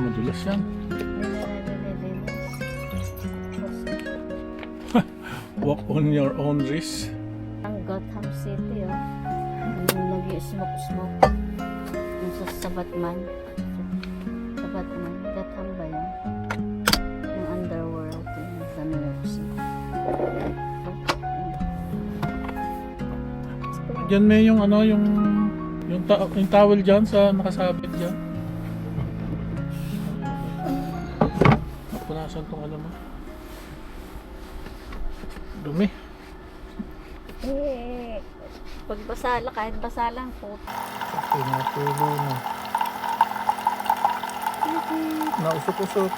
Madulas yan. Walk on your own risk. Ang Gotham City, oh. Nag-smoke. Yung sa Batman. Sa Batman. Gotham ba yun? Yung underworld yung sa New York City. Diyan may yung ano, yung towel dyan sa nakasabit dyan. Punasan tong ano mo. Dumi. Pag basala, kahit basalang po. Pinatulo na. Nausok-usok.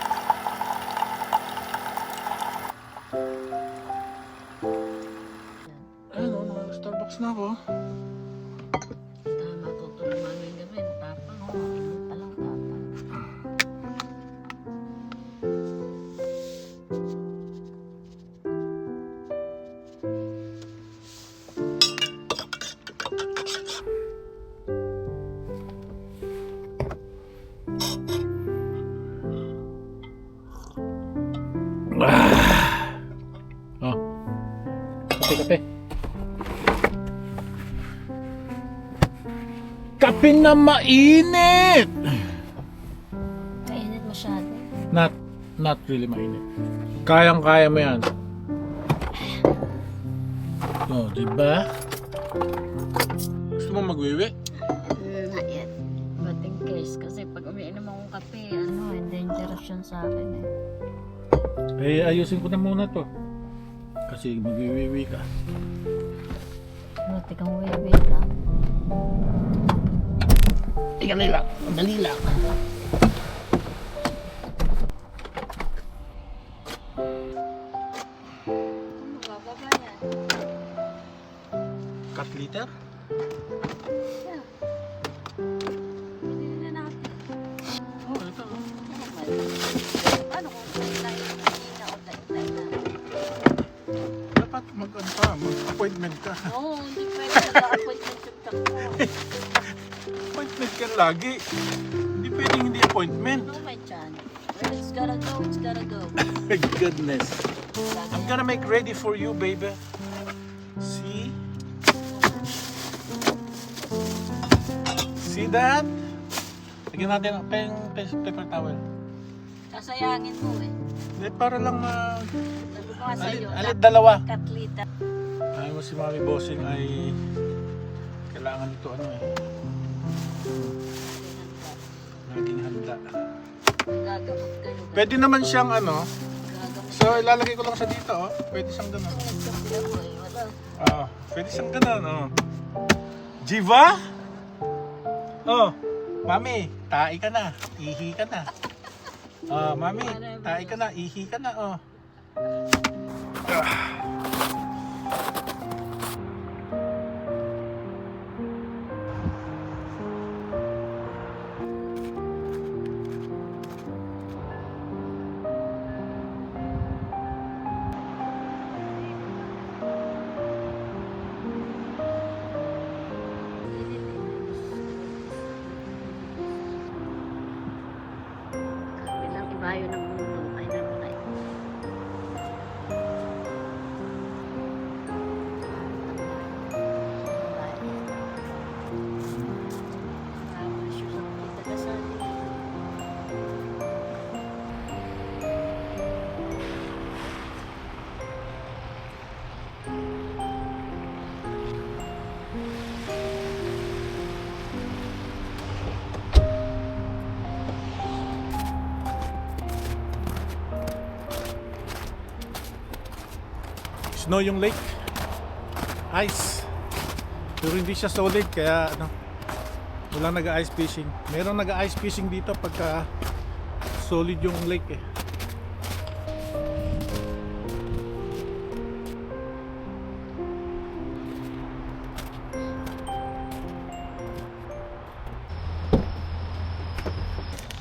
Ayun o, Starbucks na ako. Tama, tutulong namin gabi. Tapang, palang tapang. Oh. Kape. Kape na mainit! Mainit masyado. Not really mainit. Kayang-kaya mo yan. Oh, diba? Gusto mo magwiwi? Not yet. But in case, kasi pag umiinom akong kape, dangerous yun sa akin eh. Eh, ayusin ko na muna to. Kasi magwiwiwi ka. Buti kang wiwi lang. Dali lang. Dali lang. Mababa yan. Cut liter? Yeah. Hindi na natin. Oh, ito. Paano kung tayo na o tayo na? Dapat mag-appointment ka. Oo, hindi pwede nag-appointment yung takbo. Appointment ka lagi. Hindi pwedeng hindi appointment. No, my chan. When it's gotta go, it's gotta go. My goodness. I'm gonna make ready for you, baby. See? See that? Lagyan natin ang paper towel. Kasayangin mo eh. Hindi, para lang Sabi ko nga sa'yo, alit dalawa. katlita. Ayaw mo si Mami Bossing ay kailangan ito ano eh. Laging handa. Gagamot kayo. Pwede naman siyang ano. Gagamot. So ilalagay ko lang sa dito oh. Pwede siyang ganun. Nagkape ako eh. Wala. Pwede siyang ganun oh. Jiva? Oh, Mami, tae ka na. Ihi ka na. Mami, tae ka na. Ihi ka na oh. Bilang ibayo ng mundo ay namunay. Snow yung lake. Ice. Pero hindi siya solid kaya ano. Walang nag-ice fishing. Merong nag-ice fishing dito pagka solid yung lake eh.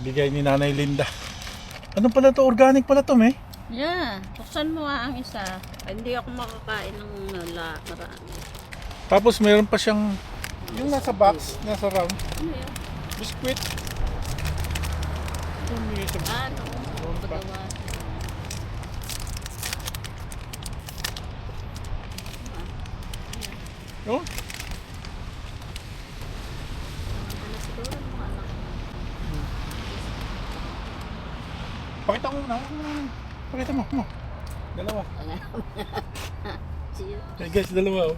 Bigay ni Nanay Linda. Ano pala to? Organic pala to, eh. Yeah, buksan mo nga ang isa. Ay, hindi ako makakain ng marami. Tapos meron pa siyang yung nasa box, nasa round. Ano yun? Biscuit. Ano? Pagawa. Oh, Siguro ng mga anak. pakita mo na. Pakita mo. Dalawa. Cheers. Hey guys, dalawa oh.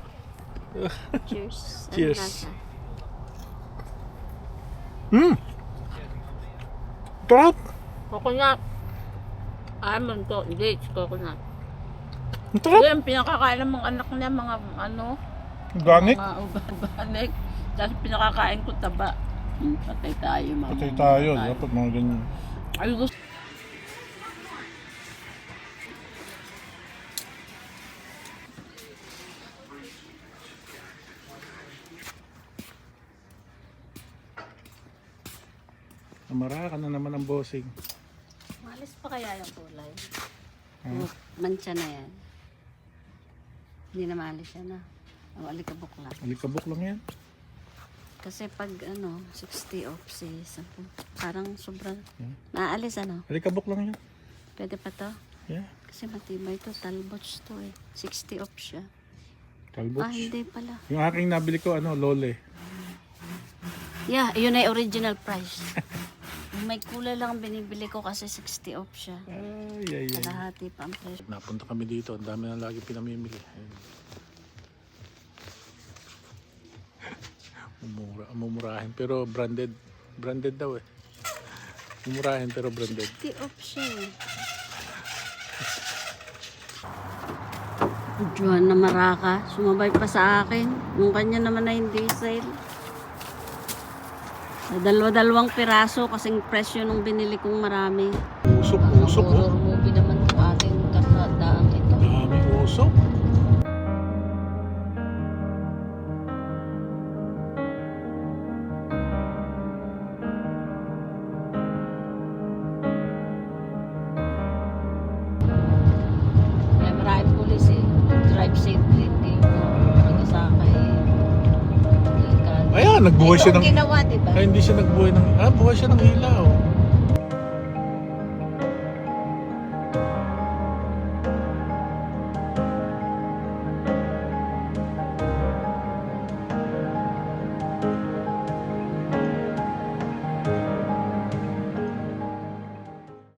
Cheers. Cheers. Ano lasa? Sarap. Coconut. Almond to. Hindi, it's coconut. Ang sarap. Hindi, ang pinakakain ng mga anak niya, mga ano, Organic. mga organic. Tapos pinakakain ko taba. Patay tayo, mama. Patay tayo. Dapat mga ganyan. Ay, gusto. Namara ka na naman ang bossing. Malis pa kaya yung kulay? Hmm. Mancha na yan. Hindi na maalis yan O, alikabok lang. Alikabok lang yan. Kasi pag 60 off si 10, parang sobrang Hmm. naalis Alikabok lang yan. Pwede pa to? Yeah. Kasi matibay to, talbots to 60 off siya. Talbots. Hindi pala. Yung aking nabili ko, lole. Yeah, yun ay original price. Yung may kulay lang ang binibili ko kasi 60 off siya. Ay. Kalahati pa ang presyo. Napunta kami dito. Ang dami na lagi pinamimili. Ayun. Mumurahin pero branded. Branded daw eh. Mumurahin pero branded. 60 off siya Juan na Maraka, sumabay pa sa akin. Yung kanya naman na hindi sale. Sa dalawa-dalawang piraso kasing presyo nung binili kong marami. Usok Horror oh. movie naman yung ating kasadaang ito. Dami usok. May maraming pulis Drive safely. Hindi nagasakay. Ayan, nagbuhay siya ng... Ito ang ginawa, diba? Ay, hindi siya nagbuhay ng... buhay siya ng ilaw.